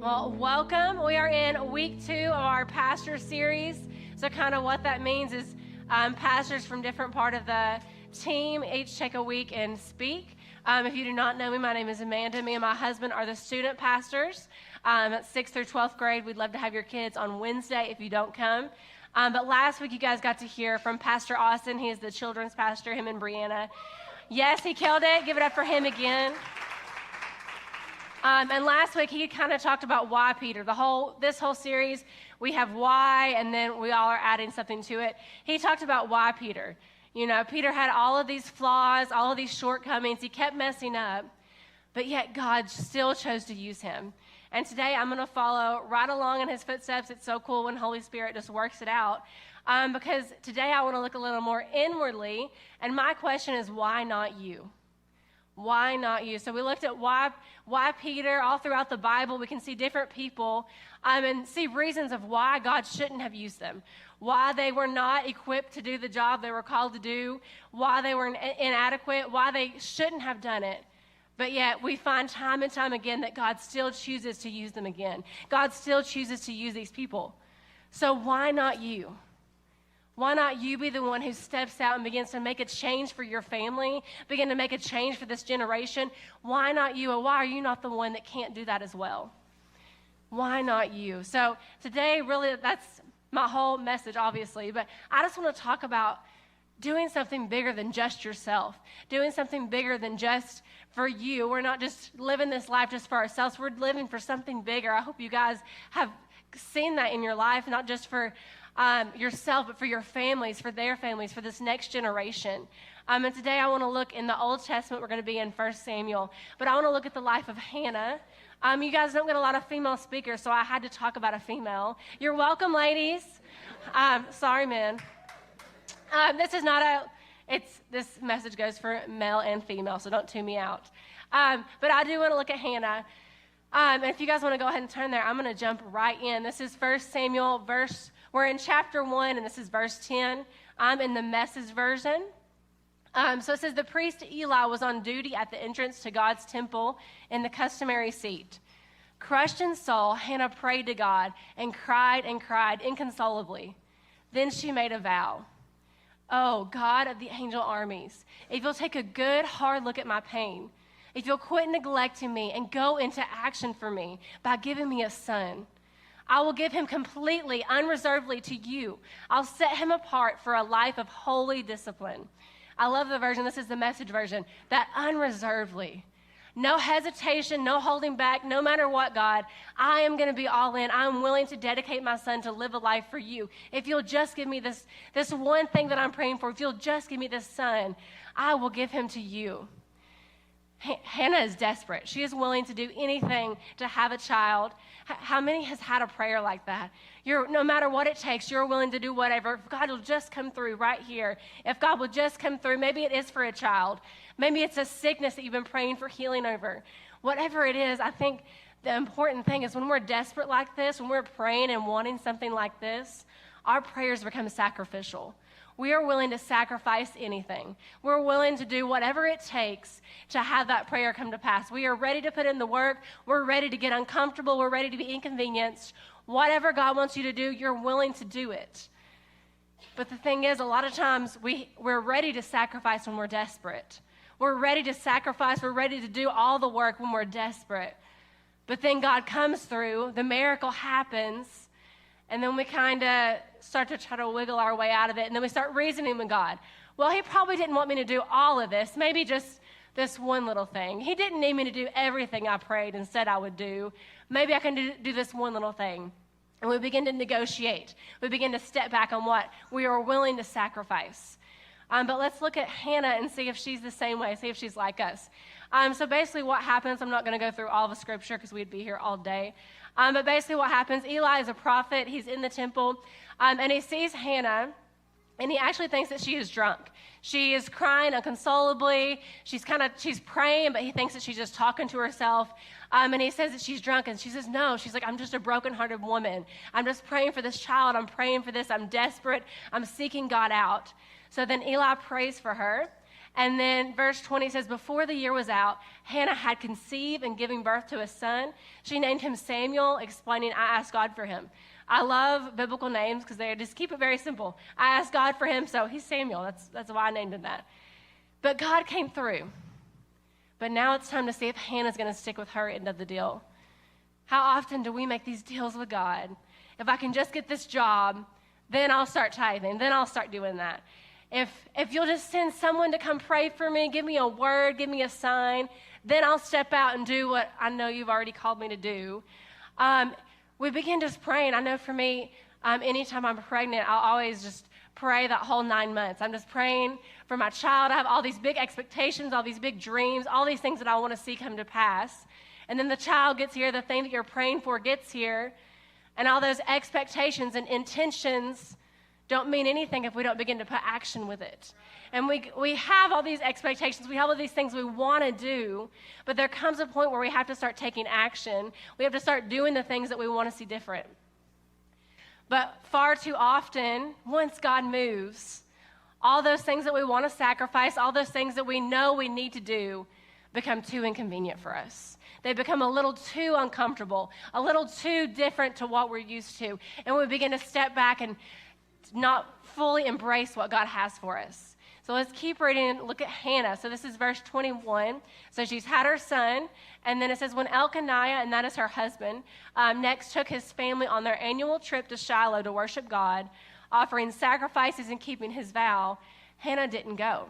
Well, welcome. We are in week 2 of our pastor series. So kind of what that means is pastors from different part of the team each take a week and speak. If you do not know me, my name is Amanda. Me and my husband are the student pastors at 6th through 12th grade. We'd love to have your kids on Wednesday if you don't come. But last week you guys got to hear from Pastor Austin. He is the children's pastor, him and Brianna. Yes, he killed it. Give it up for him again. And last week, he kind of talked about why Peter. This whole series, we have why, and then we all are adding something to it. He talked about why Peter. You know, Peter had all of these flaws, all of these shortcomings. He kept messing up, but yet God still chose to use him. And today, I'm going to follow right along in his footsteps. It's so cool when Holy Spirit just works it out. Because today, I want to look a little more inwardly, and my question is, why not you? Why not you? So we looked at why Peter. All throughout the Bible, we can see different people and see reasons of why God shouldn't have used them, why they were not equipped to do the job they were called to do, why they were inadequate, why they shouldn't have done it. But yet we find time and time again that God still chooses to use them again. God still chooses to use these people. So why not you? Why not you be the one who steps out and begins to make a change for your family, begin to make a change for this generation? Why not you? And why are you not the one that can't do that as well? Why not you? So today, really, that's my whole message, obviously, but I just want to talk about doing something bigger than just yourself, doing something bigger than just for you. We're not just living this life just for ourselves. We're living for something bigger. I hope you guys have seen that in your life, not just for yourself, but for your families, for their families, for this next generation. And today I want to look in the Old Testament. We're going to be in 1 Samuel, but I want to look at the life of Hannah. You guys don't get a lot of female speakers, so I had to talk about a female. You're welcome, ladies. Sorry, men. This message goes for male and female, so don't tune me out. But I do want to look at Hannah. And if you guys want to go ahead and turn there, I'm going to jump right in. This is 1 Samuel, we're in chapter 1, and this is verse 10. I'm in the Message version. So it says, the priest Eli was on duty at the entrance to God's temple in the customary seat. Crushed in soul, Hannah prayed to God and cried inconsolably. Then she made a vow. Oh, God of the angel armies, if you'll take a good, hard look at my pain, if you'll quit neglecting me and go into action for me by giving me a son, I will give him completely, unreservedly to you. I'll set him apart for a life of holy discipline. I love the version. This is the Message version. That unreservedly. No hesitation, no holding back, no matter what, God. I am going to be all in. I'm willing to dedicate my son to live a life for you. If you'll just give me this one thing that I'm praying for, if you'll just give me this son, I will give him to you. Hannah is desperate. She is willing to do anything to have a child. How many has had a prayer like that? No matter what it takes, you're willing to do whatever. If God will just come through right here. If God will just come through, maybe it is for a child. Maybe it's a sickness that you've been praying for healing over. Whatever it is, I think the important thing is when we're desperate like this, when we're praying and wanting something like this, our prayers become sacrificial. We are willing to sacrifice anything. We're willing to do whatever it takes to have that prayer come to pass. We are ready to put in the work. We're ready to get uncomfortable. We're ready to be inconvenienced. Whatever God wants you to do, you're willing to do it. But the thing is, a lot of times we're ready to sacrifice when we're desperate. We're ready to sacrifice. We're ready to do all the work when we're desperate. But then God comes through. The miracle happens. And then we kind of start to try to wiggle our way out of it. And then we start reasoning with God. Well, he probably didn't want me to do all of this. Maybe just this one little thing. He didn't need me to do everything I prayed and said I would do. Maybe I can do this one little thing. And we begin to negotiate. We begin to step back on what we are willing to sacrifice. But let's look at Hannah and see if she's the same way, see if she's like us. So basically what happens, I'm not going to go through all the scripture because we'd be here all day. But basically what happens, Eli is a prophet. He's in the temple, and he sees Hannah, and he actually thinks that she is drunk. She is crying inconsolably. She's praying, but he thinks that she's just talking to herself. And he says that she's drunk, and she says, no. She's like, I'm just a brokenhearted woman. I'm just praying for this child. I'm praying for this. I'm desperate. I'm seeking God out. So then Eli prays for her, And then verse 20 says, before the year was out, Hannah had conceived and given birth to a son. She named him Samuel, explaining, I asked God for him. I love biblical names because they just keep it very simple. I asked God for him, so he's Samuel. That's why I named him that. But God came through. But now it's time to see if Hannah's going to stick with her end of the deal. How often do we make these deals with God? If I can just get this job, then I'll start tithing. Then I'll start doing that. If you'll just send someone to come pray for me, give me a word, give me a sign, then I'll step out and do what I know you've already called me to do. We begin just praying. I know for me, anytime I'm pregnant, I'll always just pray that whole 9 months. I'm just praying for my child. I have all these big expectations, all these big dreams, all these things that I want to see come to pass. And then the child gets here, the thing that you're praying for gets here, and all those expectations and intentions don't mean anything if we don't begin to put action with it. And we have all these expectations. We have all these things we want to do, but there comes a point where we have to start taking action. We have to start doing the things that we want to see different. But far too often, once God moves, all those things that we want to sacrifice, all those things that we know we need to do, become too inconvenient for us. They become a little too uncomfortable, a little too different to what we're used to. And we begin to step back and not fully embrace what God has for us. So let's keep reading and look at Hannah. So this is verse 21. So she's had her son, and then it says, when Elkanah, and that is her husband, next took his family on their annual trip to Shiloh to worship God, offering sacrifices and keeping his vow, Hannah didn't go.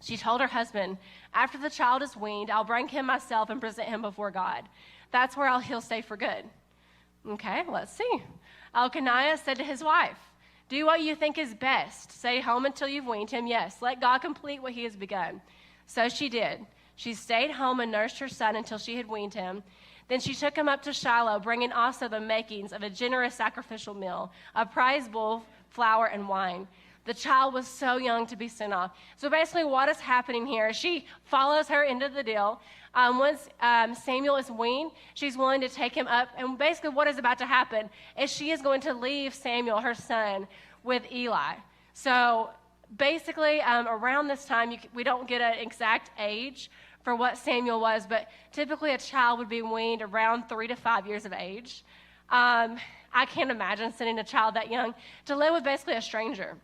She told her husband, after the child is weaned, I'll bring him myself and present him before God. That's where he'll stay for good. Okay, let's see. Elkanah said to his wife, do what you think is best. Stay home until you've weaned him. Yes, let God complete what he has begun. So she did. She stayed home and nursed her son until she had weaned him. Then she took him up to Shiloh, bringing also the makings of a generous sacrificial meal, a prize bull, flour, and wine. The child was so young to be sent off. So basically what is happening here, she follows her into the deal. Once Samuel is weaned, she's willing to take him up. And basically what is about to happen is she is going to leave Samuel, her son, with Eli. So basically around this time, we don't get an exact age for what Samuel was, but typically a child would be weaned around 3 to 5 years of age. I can't imagine sending a child that young to live with basically a stranger.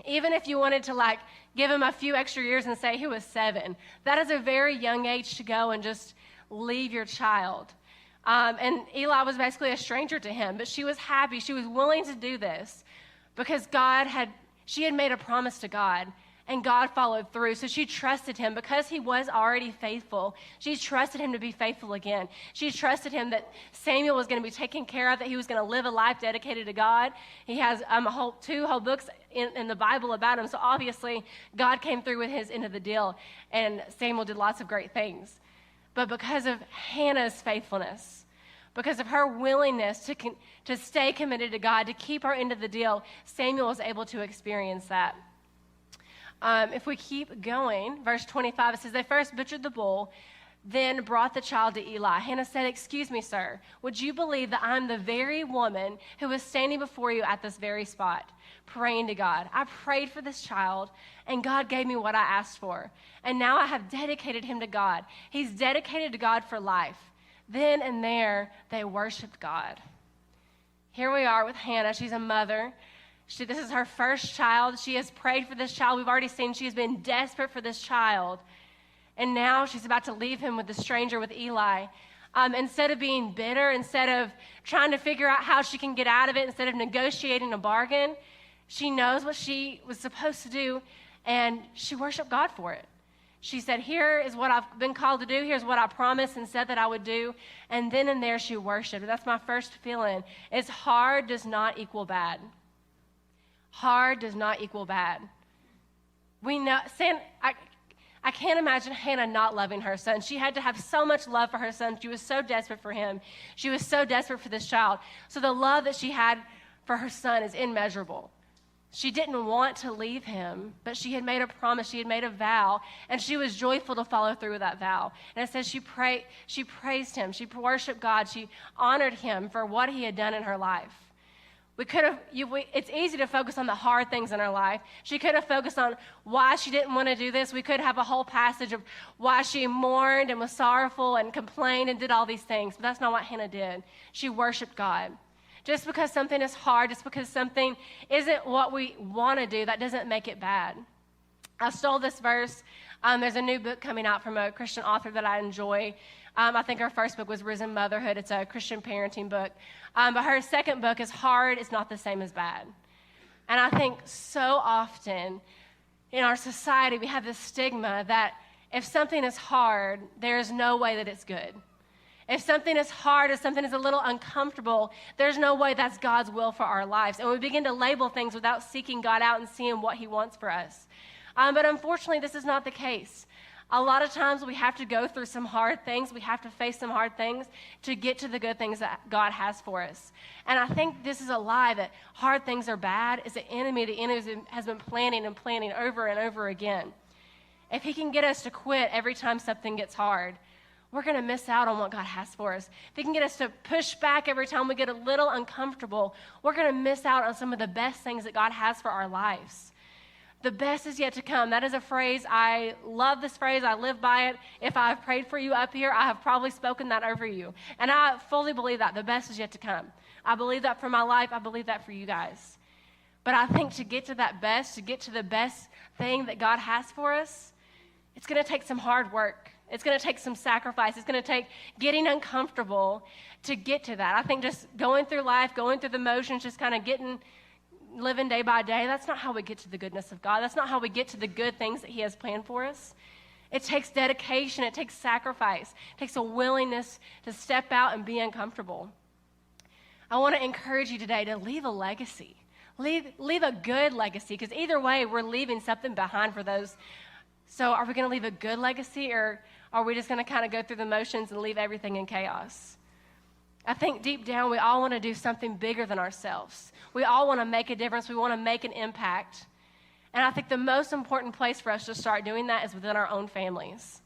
Even if you wanted to give him a few extra years and say he was 7, that is a very young age to go and just leave your child. And Eli was basically a stranger to him, but she was happy. She was willing to do this because she had made a promise to God, and God followed through. So she trusted him because he was already faithful. She trusted him to be faithful again. She trusted him that Samuel was going to be taken care of, that he was going to live a life dedicated to God. He has two whole books in the Bible about him. So obviously God came through with his end of the deal, and Samuel did lots of great things. But because of Hannah's faithfulness, because of her willingness to stay committed to God, to keep her end of the deal, Samuel was able to experience that. If we keep going, verse 25, it says, they first butchered the bull, then brought the child to Eli. Hannah said, excuse me, sir, would you believe that I'm the very woman who was standing before you at this very spot, praying to God? I prayed for this child, and God gave me what I asked for. And now I have dedicated him to God. He's dedicated to God for life. Then and there, they worshiped God. Here we are with Hannah. She's a mother. This is her first child. She has prayed for this child. We've already seen she has been desperate for this child. And now she's about to leave him with the stranger, with Eli. Instead of being bitter, instead of trying to figure out how she can get out of it, instead of negotiating a bargain, she knows what she was supposed to do, and she worshiped God for it. She said, here is what I've been called to do. Here's what I promised and said that I would do. And then and there she worshiped. That's my first feeling. It's hard does not equal bad. Hard does not equal bad. We know, I can't imagine Hannah not loving her son. She had to have so much love for her son. She was so desperate for him. She was so desperate for this child. So the love that she had for her son is immeasurable. She didn't want to leave him, but she had made a promise. She had made a vow, and she was joyful to follow through with that vow. And it says she praised him. She worshiped God. She honored him for what he had done in her life. It's easy to focus on the hard things in our life. She could have focused on why she didn't want to do this. We could have a whole passage of why she mourned and was sorrowful and complained and did all these things, but that's not what Hannah did. She worshiped God. Just because something is hard, just because something isn't what we want to do, that doesn't make it bad. I stole this verse. There's a new book coming out from a Christian author that I enjoy. I think her first book was Risen Motherhood. It's a Christian parenting book. But her second book is Hard is Not the Same as Bad. And I think so often in our society we have this stigma that if something is hard, there is no way that it's good. If something is hard, if something is a little uncomfortable, there's no way that's God's will for our lives. And we begin to label things without seeking God out and seeing what He wants for us. But unfortunately, this is not the case. A lot of times we have to go through some hard things. We have to face some hard things to get to the good things that God has for us. And I think this is a lie that hard things are bad. It's the enemy. The enemy has been planning and planning over and over again. If he can get us to quit every time something gets hard, we're going to miss out on what God has for us. If he can get us to push back every time we get a little uncomfortable, we're going to miss out on some of the best things that God has for our lives. The best is yet to come. That is a phrase. I love this phrase. I live by it. If I've prayed for you up here, I have probably spoken that over you. And I fully believe that. The best is yet to come. I believe that for my life. I believe that for you guys. But I think to get to that best, to get to the best thing that God has for us, it's going to take some hard work. It's going to take some sacrifice. It's going to take getting uncomfortable to get to that. I think just going through life, going through the motions, just kind of living day by day, that's not how we get to the goodness of God. That's not how we get to the good things that He has planned for us. It takes dedication. It takes sacrifice. It takes a willingness to step out and be uncomfortable. I want to encourage you today to leave a legacy. Leave a good legacy, because either way, we're leaving something behind for those. So are we going to leave a good legacy, or are we just going to kind of go through the motions and leave everything in chaos? I think deep down, we all want to do something bigger than ourselves. We all want to make a difference. We want to make an impact. And I think the most important place for us to start doing that is within our own families.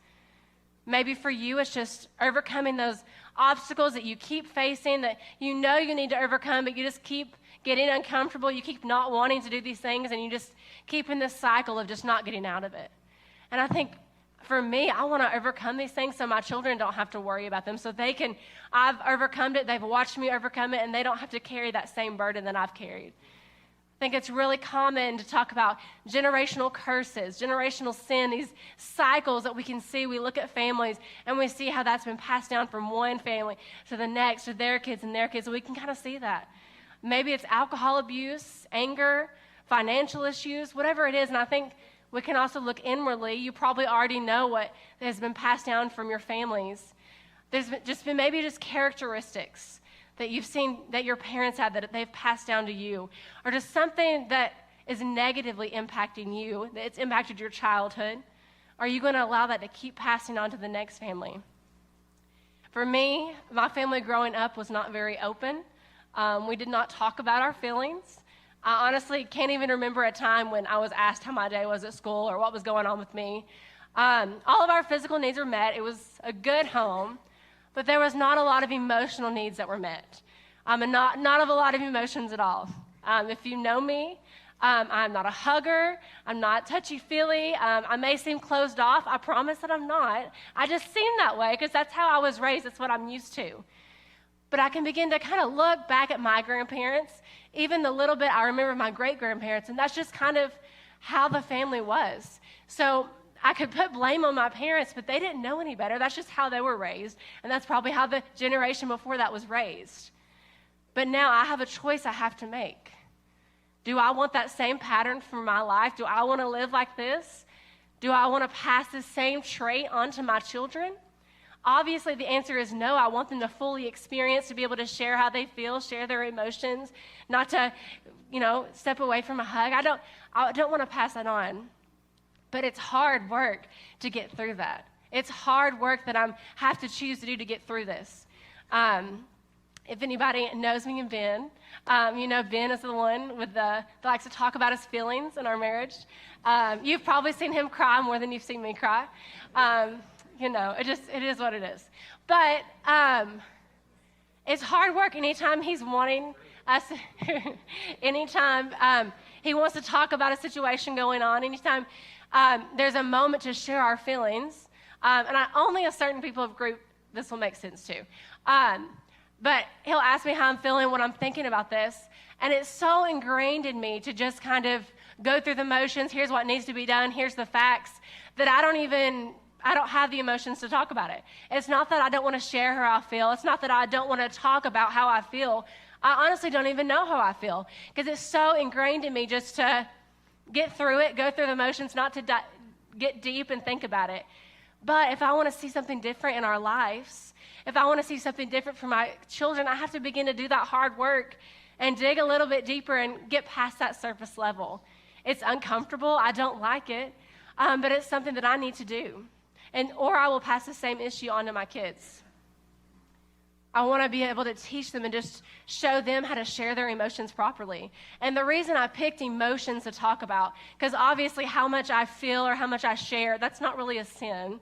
Maybe for you, it's just overcoming those obstacles that you keep facing, that you know you need to overcome, but you just keep getting uncomfortable. You keep not wanting to do these things, and you just keep in this cycle of just not getting out of it. And I think for me, I want to overcome these things so my children don't have to worry about them. So I've overcome it, they've watched me overcome it, and they don't have to carry that same burden that I've carried. I think it's really common to talk about generational curses, generational sin, these cycles that we can see. We look at families and we see how that's been passed down from one family to the next, to their kids and their kids. So we can kind of see that. Maybe it's alcohol abuse, anger, financial issues, whatever it is. And I think we can also look inwardly. You probably already know what has been passed down from your families. There's been maybe just characteristics that you've seen that your parents had that they've passed down to you, or just something that is negatively impacting you, that it's impacted your childhood. Are you going to allow that to keep passing on to the next family? For me, my family growing up was not very open. We did not talk about our feelings. I honestly can't even remember a time when I was asked how my day was at school or what was going on with me. All of our physical needs were met. It was a good home, but there was not a lot of emotional needs that were met. And not of a lot of emotions at all. If you know me, I'm not a hugger. I'm not touchy-feely. I may seem closed off. I promise that I'm not. I just seem that way because that's how I was raised. That's what I'm used to. But I can begin to kind of look back at my grandparents, even the little bit I remember my great-grandparents, and that's just kind of how the family was. So I could put blame on my parents, but they didn't know any better. That's just how they were raised, and that's probably how the generation before that was raised. But now I have a choice I have to make. Do I want that same pattern for my life? Do I want to live like this? Do I want to pass this same trait on to my children? Obviously, the answer is no. I want them to fully experience, to be able to share how they feel, share their emotions, not to, step away from a hug. I don't want to pass that on. But it's hard work to get through that. It's hard work that I have to choose to do to get through this. If anybody knows me and Ben, Ben is the one that likes to talk about his feelings in our marriage. You've probably seen him cry more than you've seen me cry. It is what it is. But it's hard work anytime he's wanting Anytime he wants to talk about a situation going on, anytime there's a moment to share our feelings, only a certain people of group, this will make sense too. But he'll ask me how I'm feeling when I'm thinking about this, and it's so ingrained in me to just kind of go through the motions. Here's what needs to be done. Here's the facts, that I don't have the emotions to talk about it. It's not that I don't want to share how I feel. It's not that I don't want to talk about how I feel. I honestly don't even know how I feel, because it's so ingrained in me just to get through it, go through the motions, not to get deep and think about it. But if I want to see something different in our lives, if I want to see something different for my children, I have to begin to do that hard work and dig a little bit deeper and get past that surface level. It's uncomfortable. I don't like it, but it's something that I need to do. Or I will pass the same issue on to my kids. I want to be able to teach them and just show them how to share their emotions properly. And the reason I picked emotions to talk about, because obviously how much I feel or how much I share, that's not really a sin.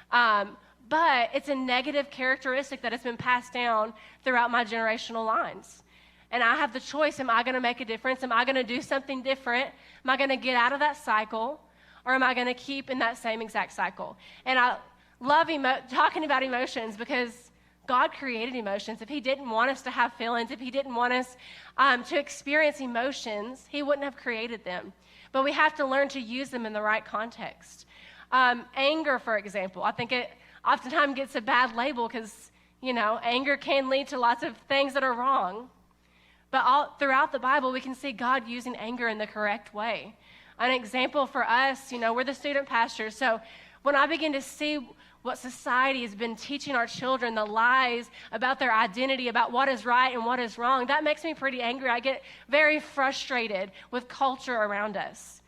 But it's a negative characteristic that has been passed down throughout my generational lines. And I have the choice, am I going to make a difference? Am I going to do something different? Am I going to get out of that cycle? Or am I going to keep in that same exact cycle? And I love talking about emotions, because God created emotions. If he didn't want us to have feelings, if he didn't want us to experience emotions, he wouldn't have created them. But we have to learn to use them in the right context. Anger, for example, I think it oftentimes gets a bad label because, anger can lead to lots of things that are wrong. But throughout the Bible, we can see God using anger in the correct way. An example for us, we're the student pastors. So when I begin to see what society has been teaching our children, the lies about their identity, about what is right and what is wrong, that makes me pretty angry. I get very frustrated with culture around us.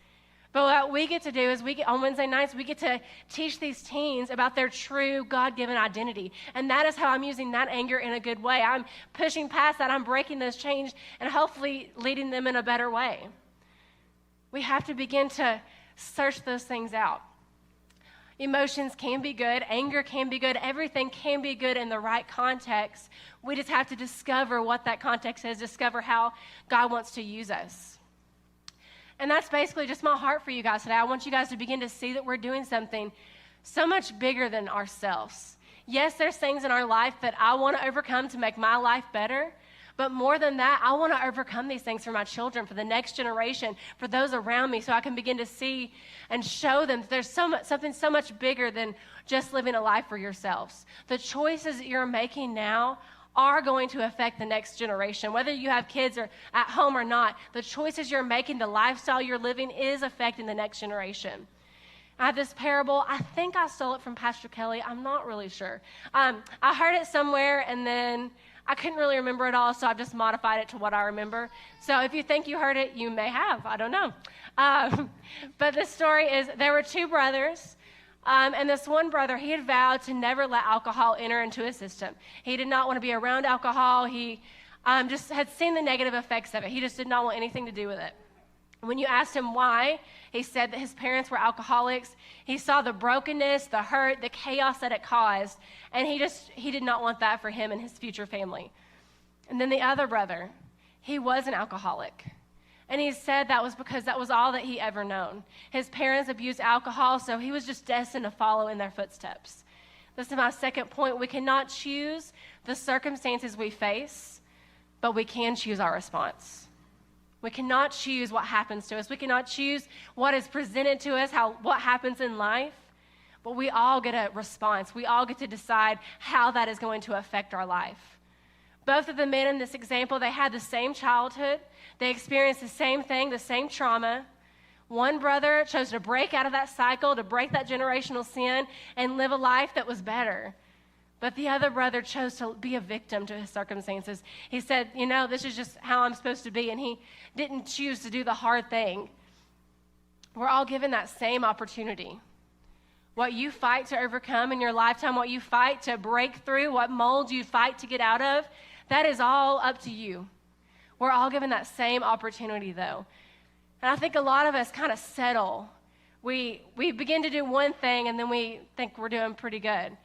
But what we get to do is on Wednesday nights, we get to teach these teens about their true God-given identity. And that is how I'm using that anger in a good way. I'm pushing past that. I'm breaking those chains and hopefully leading them in a better way. We have to begin to search those things out. Emotions can be good. Anger can be good. Everything can be good in the right context. We just have to discover what that context is, discover how God wants to use us. And that's basically just my heart for you guys today. I want you guys to begin to see that we're doing something so much bigger than ourselves. Yes, there's things in our life that I want to overcome to make my life better. But more than that, I want to overcome these things for my children, for the next generation, for those around me, so I can begin to see and show them that there's something so much bigger than just living a life for yourselves. The choices that you're making now are going to affect the next generation. Whether you have kids or at home or not, the choices you're making, the lifestyle you're living is affecting the next generation. I have this parable. I think I stole it from Pastor Kelly. I'm not really sure. I heard it somewhere, and then I couldn't really remember it all, so I've just modified it to what I remember. So if you think you heard it, you may have. I don't know. But the story is there were two brothers, and this one brother, he had vowed to never let alcohol enter into his system. He did not want to be around alcohol. He just had seen the negative effects of it. He just did not want anything to do with it. When you asked him why, he said that his parents were alcoholics. He saw the brokenness, the hurt, the chaos that it caused, and he did not want that for him and his future family. And then the other brother, he was an alcoholic. And he said that was because that was all that he ever known. His parents abused alcohol, so he was just destined to follow in their footsteps. This is my second point. We cannot choose the circumstances we face, but we can choose our response. We cannot choose what happens to us. We cannot choose what is presented to us, what happens in life. But we all get a response. We all get to decide how that is going to affect our life. Both of the men in this example, they had the same childhood. They experienced the same thing, the same trauma. One brother chose to break out of that cycle, to break that generational sin, and live a life that was better. But the other brother chose to be a victim to his circumstances. He said, this is just how I'm supposed to be, and he didn't choose to do the hard thing. We're all given that same opportunity. What you fight to overcome in your lifetime, what you fight to break through, what mold you fight to get out of, that is all up to you. We're all given that same opportunity, though. And I think a lot of us kind of settle. We begin to do one thing, and then we think we're doing pretty good.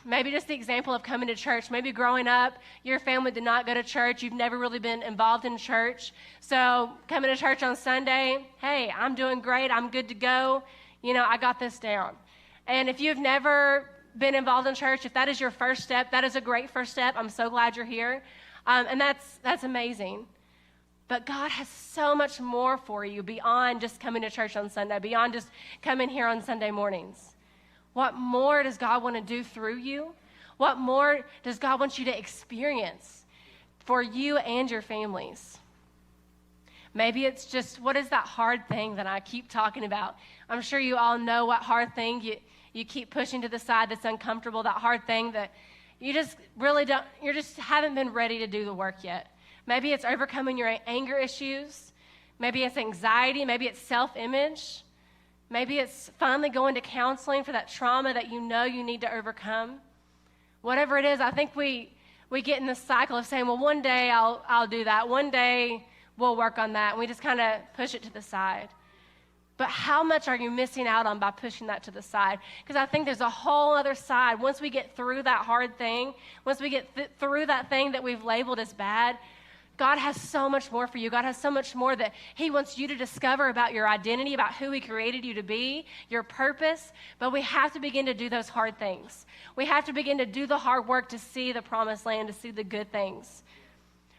Maybe just the example of coming to church. Maybe growing up, your family did not go to church. You've never really been involved in church. So coming to church on Sunday, hey, I'm doing great. I'm good to go. I got this down. And if you've never been involved in church, if that is your first step, that is a great first step. I'm so glad you're here. And that's amazing. But God has so much more for you beyond just coming to church on Sunday, beyond just coming here on Sunday mornings. What more does God want to do through you? What more does God want you to experience for you and your families? Maybe it's just, what is that hard thing that I keep talking about? I'm sure you all know what hard thing you keep pushing to the side that's uncomfortable, that hard thing that you just haven't been ready to do the work yet. Maybe it's overcoming your anger issues. Maybe it's anxiety. Maybe it's self-image. Maybe it's finally going to counseling for that trauma that you need to overcome. Whatever it is, I think we get in this cycle of saying, well, one day I'll do that. One day we'll work on that. And we just kind of push it to the side. But how much are you missing out on by pushing that to the side? Because I think there's a whole other side. Once we get through that hard thing, once we get through that thing that we've labeled as bad, God has so much more for you. God has so much more that he wants you to discover about your identity, about who he created you to be, your purpose. But we have to begin to do those hard things. We have to begin to do the hard work to see the promised land, to see the good things.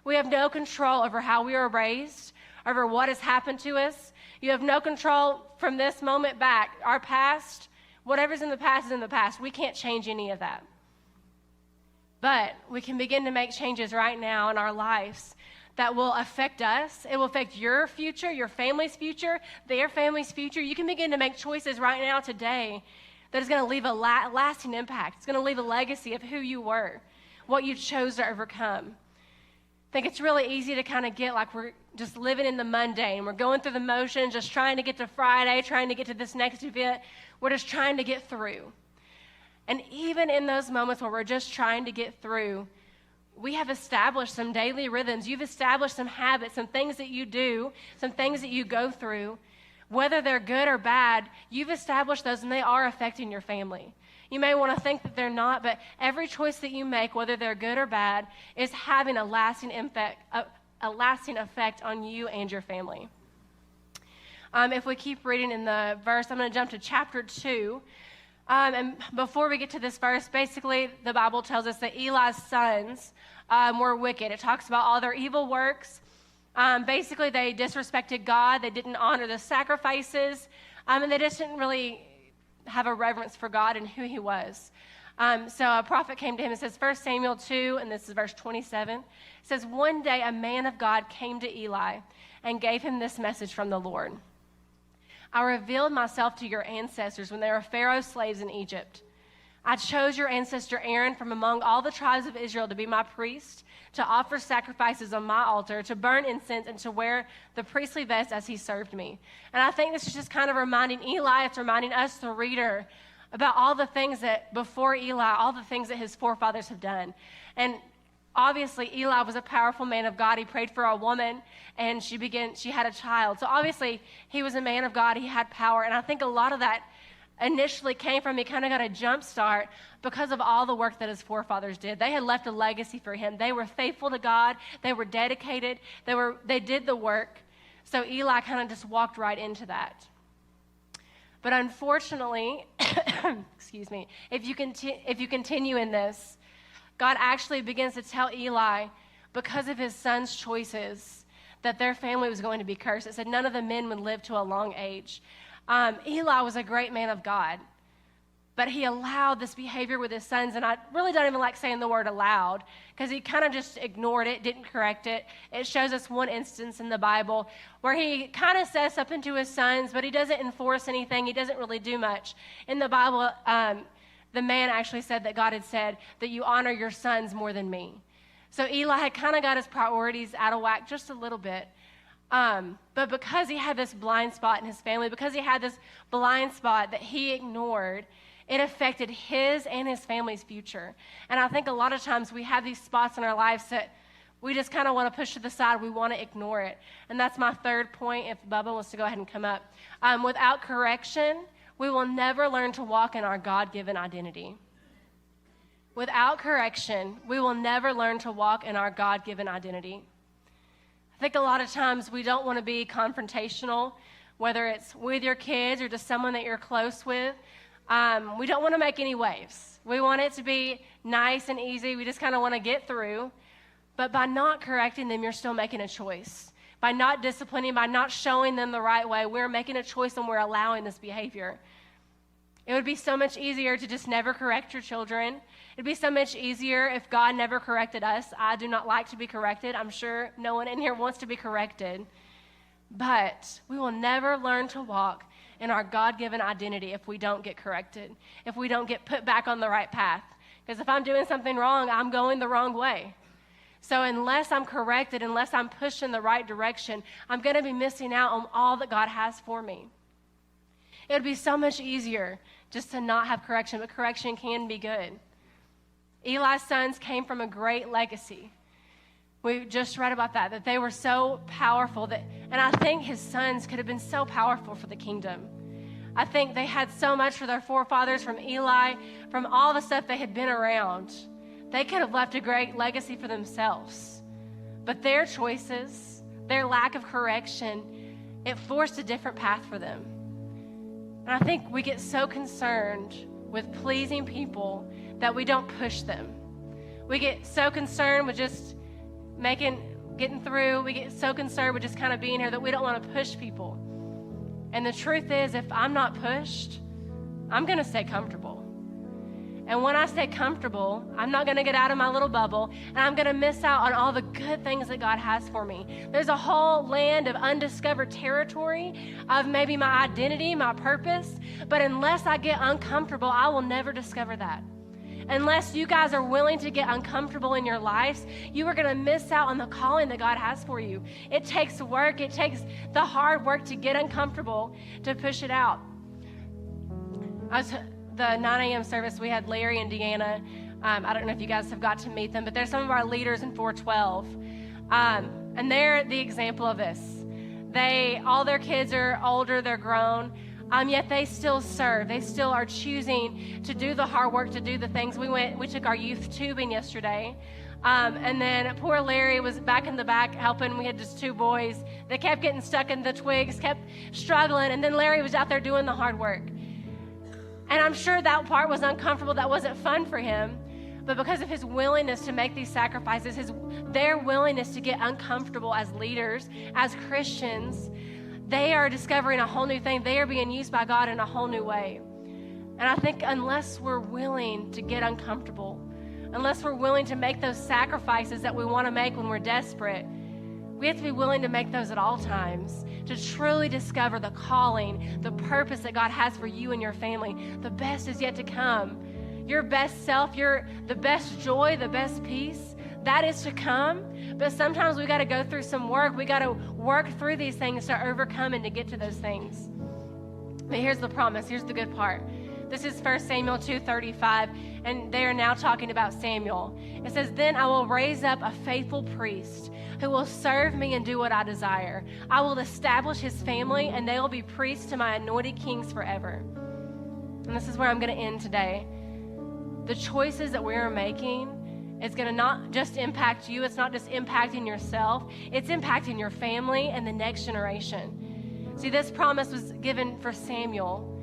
We have no control over how we were raised, over what has happened to us. You have no control from this moment back. Our past, whatever's in the past is in the past. We can't change any of that. But we can begin to make changes right now in our lives that will affect us. It will affect your future, your family's future, their family's future. You can begin to make choices right now today that is going to leave a lasting impact. It's going to leave a legacy of who you were, what you chose to overcome. I think it's really easy to kind of get like we're just living in the mundane. We're going through the motions, just trying to get to Friday, trying to get to this next event. We're just trying to get through. And even in those moments where we're just trying to get through, we have established some daily rhythms. You've established some habits, some things that you do, some things that you go through. Whether they're good or bad, you've established those and they are affecting your family. You may want to think that they're not, but every choice that you make, whether they're good or bad, is having a lasting effect on you and your family. If we keep reading in the verse, I'm going to jump to chapter 2. And before we get to this verse, basically the Bible tells us that Eli's sons were wicked. It talks about all their evil works. Basically, they disrespected God. They didn't honor the sacrifices. And they just didn't really have a reverence for God and who he was. So a prophet came to him and says, 1 Samuel 2, and this is verse 27. It says, one day a man of God came to Eli and gave him this message from the Lord. I revealed myself to your ancestors when they were Pharaoh's slaves in Egypt. I chose your ancestor Aaron from among all the tribes of Israel to be my priest, to offer sacrifices on my altar, to burn incense, and to wear the priestly vest as he served me. And I think this is just kind of reminding Eli, it's reminding us, the reader, about all the things that before Eli, all the things that his forefathers have done. And obviously, Eli was a powerful man of God. He prayed for a woman, and she had a child. So obviously, he was a man of God. He had power. And I think a lot of that initially came from, he kind of got a jump start because of all the work that his forefathers did. They had left a legacy for him. They were faithful to God. They were dedicated. They did the work. So Eli kind of just walked right into that. But unfortunately, excuse me, if you continue in this, God actually begins to tell Eli, because of his son's choices, that their family was going to be cursed. It said none of the men would live to a long age. Eli was a great man of God, but he allowed this behavior with his sons, and I really don't even like saying the word allowed, because he kind of just ignored it, didn't correct it. It shows us one instance in the Bible where he kind of says something to his sons, but he doesn't enforce anything. He doesn't really do much. In the Bible, the man actually said that God had said that you honor your sons more than me. So Eli had kind of got his priorities out of whack just a little bit. But because he had this blind spot in his family, because he had this blind spot that he ignored, it affected his and his family's future. And I think a lot of times we have these spots in our lives that we just kind of want to push to the side. We want to ignore it. And that's my third point, if Bubba wants to go ahead and come up. Without correction, we will never learn to walk in our God-given identity. Without correction, we will never learn to walk in our God-given identity. I think a lot of times we don't want to be confrontational, whether it's with your kids or just someone that you're close with. We don't want to make any waves. We want it to be nice and easy. We just kind of want to get through. But by not correcting them, you're still making a choice. By not disciplining, by not showing them the right way, we're making a choice and we're allowing this behavior. It would be so much easier to just never correct your children. It'd be so much easier if God never corrected us. I do not like to be corrected. I'm sure no one in here wants to be corrected. But we will never learn to walk in our God-given identity if we don't get corrected, if we don't get put back on the right path. Because if I'm doing something wrong, I'm going the wrong way. So unless I'm corrected, unless I'm pushed in the right direction, I'm going to be missing out on all that God has for me. It would be so much easier just to not have correction, but correction can be good. Eli's sons came from a great legacy. We just read about that they were so powerful and I think his sons could have been so powerful for the kingdom. I think they had so much for their forefathers, from Eli, from all the stuff they had been around. They could have left a great legacy for themselves. But their choices, their lack of correction, it forced a different path for them. And I think we get so concerned with pleasing people that we don't push them. We get so concerned with just getting through. We get so concerned with just kind of being here that we don't want to push people. And the truth is, if I'm not pushed, I'm going to stay comfortable. And when I stay comfortable, I'm not going to get out of my little bubble, and I'm going to miss out on all the good things that God has for me. There's a whole land of undiscovered territory of maybe my identity, my purpose, but unless I get uncomfortable, I will never discover that. Unless you guys are willing to get uncomfortable in your lives, you are going to miss out on the calling that God has for you. It takes work. It takes the hard work to get uncomfortable, to push it out. The 9 a.m. service, we had Larry and Deanna. I don't know if you guys have got to meet them, but they're some of our leaders in 412. And they're the example of this. All their kids are older, they're grown, yet they still serve. They still are choosing to do the hard work, to do the things. We took our youth tubing yesterday. And then poor Larry was back in the back helping. We had just 2 boys. They kept getting stuck in the twigs, kept struggling. And then Larry was out there doing the hard work. And I'm sure that part was uncomfortable. That wasn't fun for him. But because of his willingness to make these sacrifices, their willingness to get uncomfortable as leaders, as Christians, they are discovering a whole new thing. They are being used by God in a whole new way. And I think unless we're willing to get uncomfortable, unless we're willing to make those sacrifices that we want to make when we're desperate, we have to be willing to make those at all times to truly discover the calling, the purpose that God has for you and your family. The best is yet to come. Your best self, the best joy, the best peace, that is to come. But sometimes we got to go through some work. We got to work through these things to overcome and to get to those things. But here's the promise. Here's the good part. This is 1 Samuel 2:35, and they are now talking about Samuel. It says, "Then I will raise up a faithful priest who will serve me and do what I desire. I will establish his family, and they will be priests to my anointed kings forever." And this is where I'm going to end today. The choices that we are making is going to not just impact you. It's not just impacting yourself. It's impacting your family and the next generation. See, this promise was given for Samuel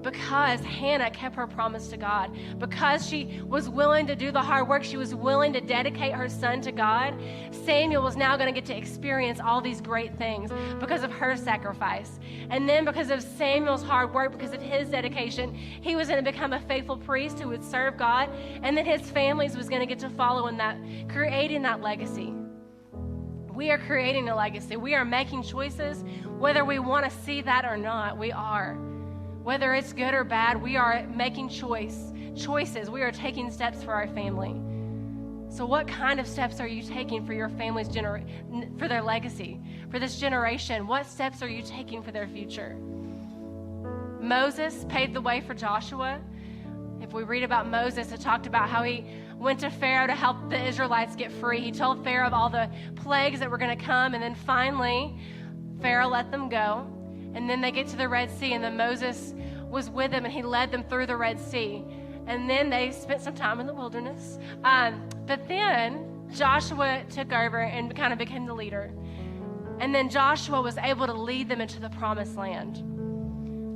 because Hannah kept her promise to God. Because she was willing to do the hard work, she was willing to dedicate her son to God, Samuel was now going to get to experience all these great things because of her sacrifice. And then because of Samuel's hard work, because of his dedication, he was going to become a faithful priest who would serve God, and then his families was going to get to follow in that, creating that legacy. We are creating a legacy. We are making choices, whether we want to see that or not, we are. Whether it's good or bad, we are making choices. We are taking steps for our family. So what kind of steps are you taking for your family's for their legacy, for this generation? What steps are you taking for their future? Moses paved the way for Joshua. If we read about Moses, it talked about how he went to Pharaoh to help the Israelites get free. He told Pharaoh of all the plagues that were going to come, and then finally, Pharaoh let them go. And then they get to the Red Sea, and then Moses was with them, and he led them through the Red Sea. And then they spent some time in the wilderness. But then Joshua took over and kind of became the leader. And then Joshua was able to lead them into the promised land.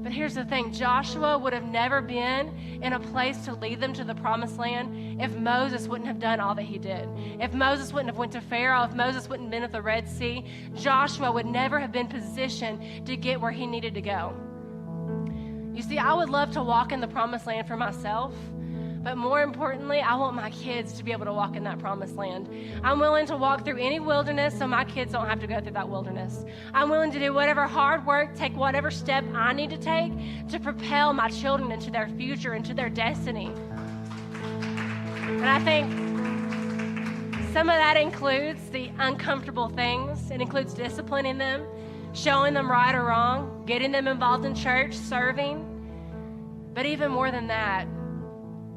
But here's the thing, Joshua would have never been in a place to lead them to the promised land if Moses wouldn't have done all that he did. If Moses wouldn't have went to Pharaoh, if Moses wouldn't have been at the Red Sea, Joshua would never have been positioned to get where he needed to go. You see, I would love to walk in the promised land for myself, but more importantly, I want my kids to be able to walk in that promised land. I'm willing to walk through any wilderness so my kids don't have to go through that wilderness. I'm willing to do whatever hard work, take whatever step I need to take to propel my children into their future, into their destiny. And I think some of that includes the uncomfortable things. It includes disciplining them, showing them right or wrong, getting them involved in church, serving. But even more than that,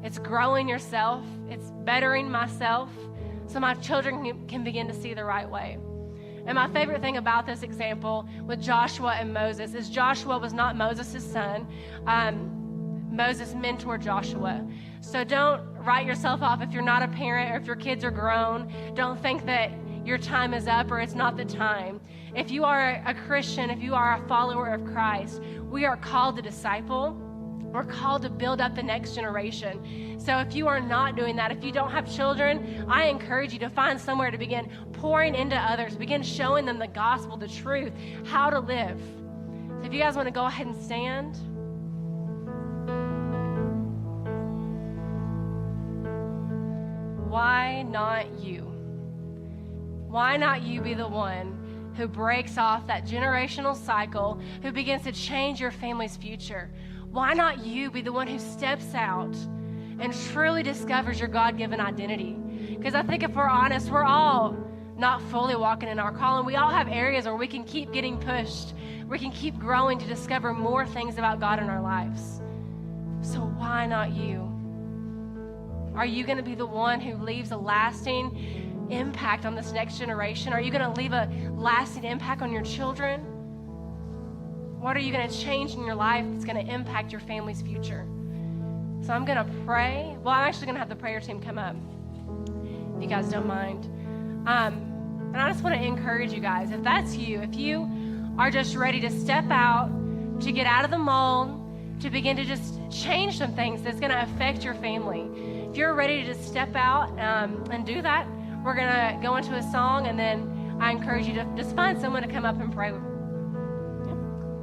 it's growing yourself. It's bettering myself so my children can begin to see the right way. And my favorite thing about this example with Joshua and Moses is Joshua was not Moses' son. Moses mentored Joshua. So don't write yourself off if you're not a parent or if your kids are grown. Don't think that your time is up or it's not the time. If you are a Christian, if you are a follower of Christ, we are called to disciple. We're called to build up the next generation. So if you are not doing that, if you don't have children, I encourage you to find somewhere to begin pouring into others, begin showing them the gospel, the truth, how to live. So if you guys want to go ahead and stand. Why not you? Why not you be the one who breaks off that generational cycle, who begins to change your family's future? Why not you be the one who steps out and truly discovers your God-given identity? Because I think if we're honest, we're all not fully walking in our calling. We all have areas where we can keep getting pushed. We can keep growing to discover more things about God in our lives. So why not you? Are you going to be the one who leaves a lasting impact on this next generation? Are you going to leave a lasting impact on your children? What are you going to change in your life that's going to impact your family's future? So I'm going to pray. Well, I'm actually going to have the prayer team come up, if you guys don't mind. And I just want to encourage you guys, if that's you, if you are just ready to step out, to get out of the mold, to begin to just change some things that's going to affect your family. If you're ready to just step out and do that, we're going to go into a song, and then I encourage you to just find someone to come up and pray with.